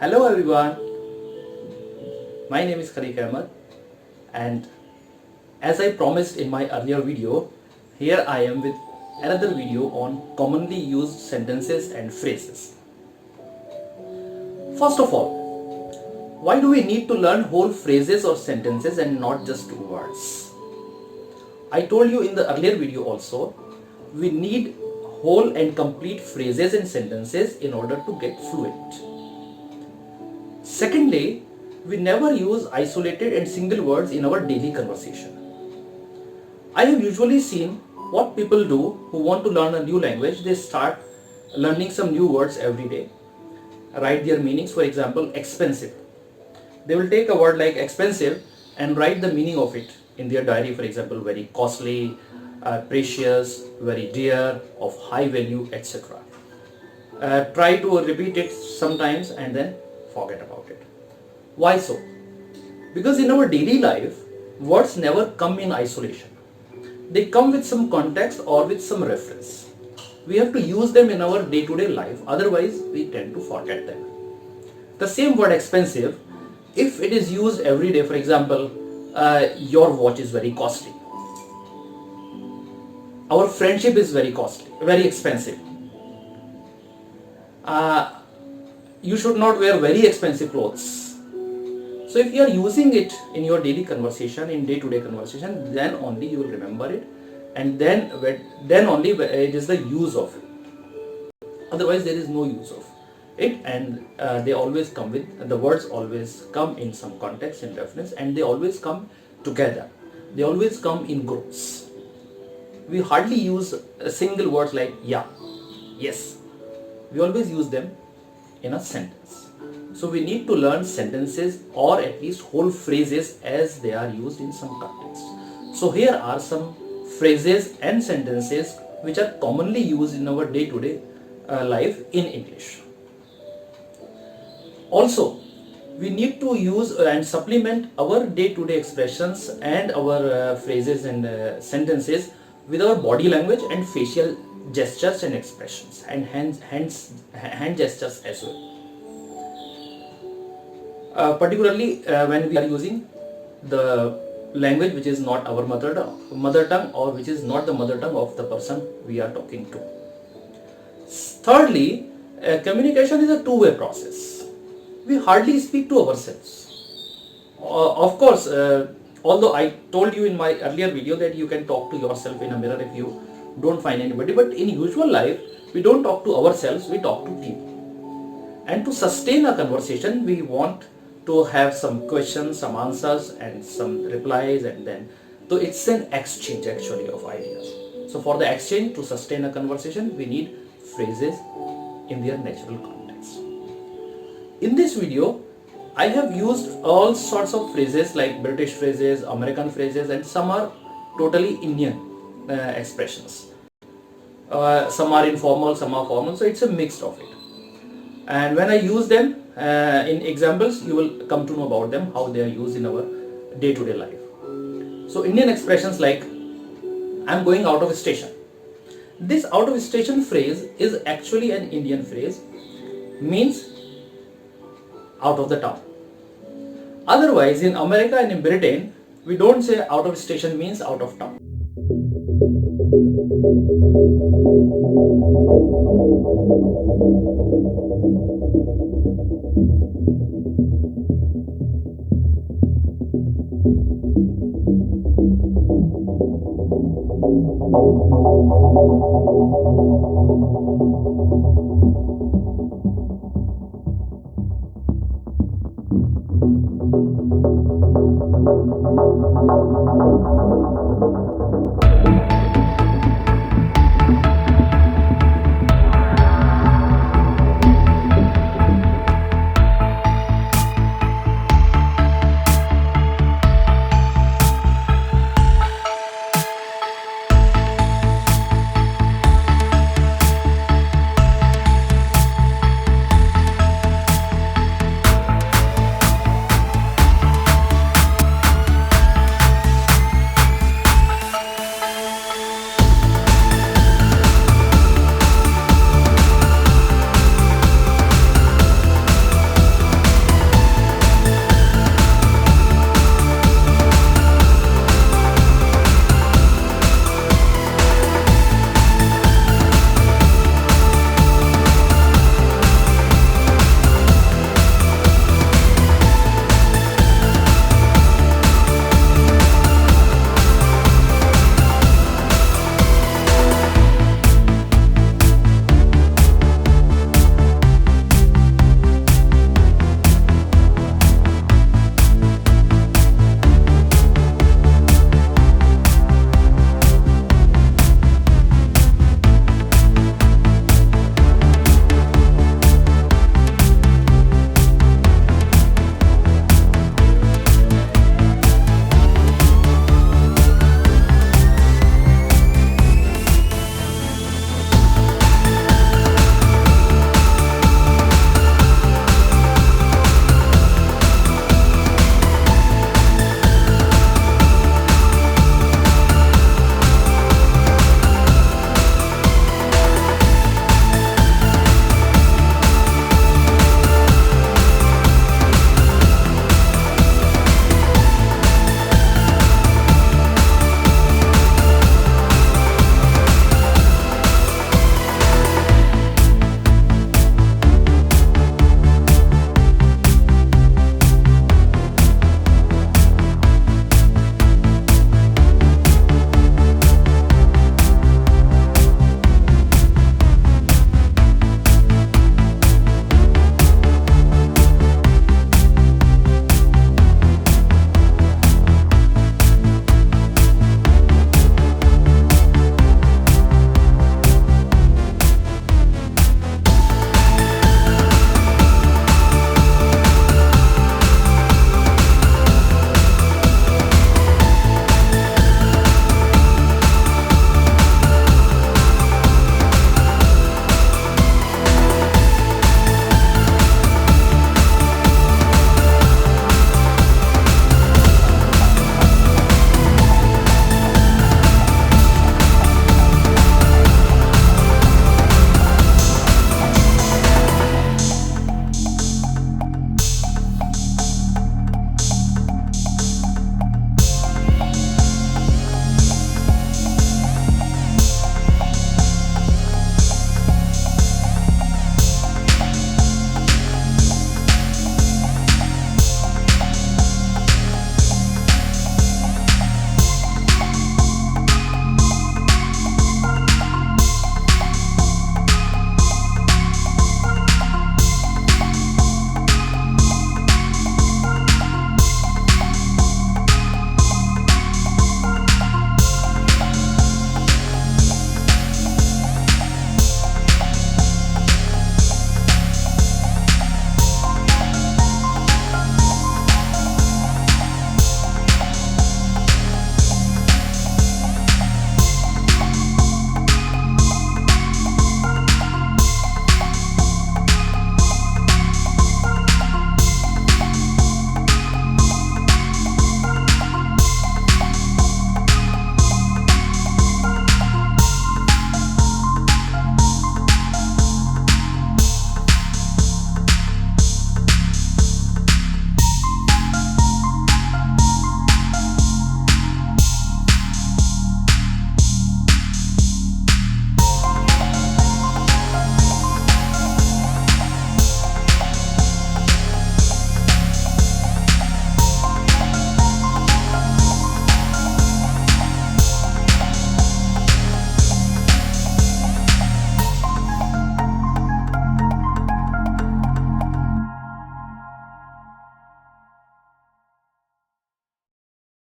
Hello everyone, my name is Khaleeq Ahmad, and as I promised in my earlier video, here I am with another video on commonly used sentences and phrases. First of all, why do we need to learn whole phrases or sentences and not just words? I told you in the earlier video also, we need whole and complete phrases and sentences in order to get fluent. Secondly, we never use isolated and single words in our daily conversation. I have usually seen what people do who want to learn a new language. They start learning some new words every day, write their meanings. For example, expensive. They will take a word like expensive and write the meaning of it in their diary. For example, very costly, precious, very dear, of high value, etc. Try to repeat it sometimes and then forget about it. Why so? Because in our daily life, words never come in isolation. They come with some context or with some reference. We have to use them in our day-to-day life, otherwise we tend to forget them. The same word expensive, if it is used every day, for example, your watch is very costly. Our friendship is very costly, very expensive. You should not wear very expensive clothes. So if you are using it in your daily conversation, in day-to-day conversation, then only you will remember it, and then only it is the use of it. Otherwise there is no use of it, and they always come with, the words always come in some context and reference, and they always come together. They always come in groups. We hardly use single words like yeah, yes. We always use them in a sentence. So we need to learn sentences or at least whole phrases as they are used in some context. So here are some phrases and sentences which are commonly used in our day-to-day life in English. Also, we need to use and supplement our day-to-day expressions and our phrases and sentences with our body language and facial gestures and expressions, and hand gestures as well. Particularly when we are using the language which is not our mother tongue, or which is not the mother tongue of the person we are talking to. Thirdly, communication is a two-way process. We hardly speak to ourselves. Of course, although I told you in my earlier video that you can talk to yourself in a mirror if you don't find anybody, but in usual life we don't talk to ourselves, we talk to people. And to sustain a conversation, we want to have some questions, some answers and some replies, and then so it's an exchange actually of ideas. So for the exchange, to sustain a conversation, we need phrases in their natural context. In this video, I have used all sorts of phrases like British phrases, American phrases, and some are totally Indian expressions. Some are informal, some are formal, so it's a mix of it. And when I use them in examples, you will come to know about them, how they are used in our day-to-day life. So Indian expressions like I'm going out of a station. This out of station phrase is actually an Indian phrase, means out of the town. Otherwise, in America and in Britain, we don't say out of station means out of town.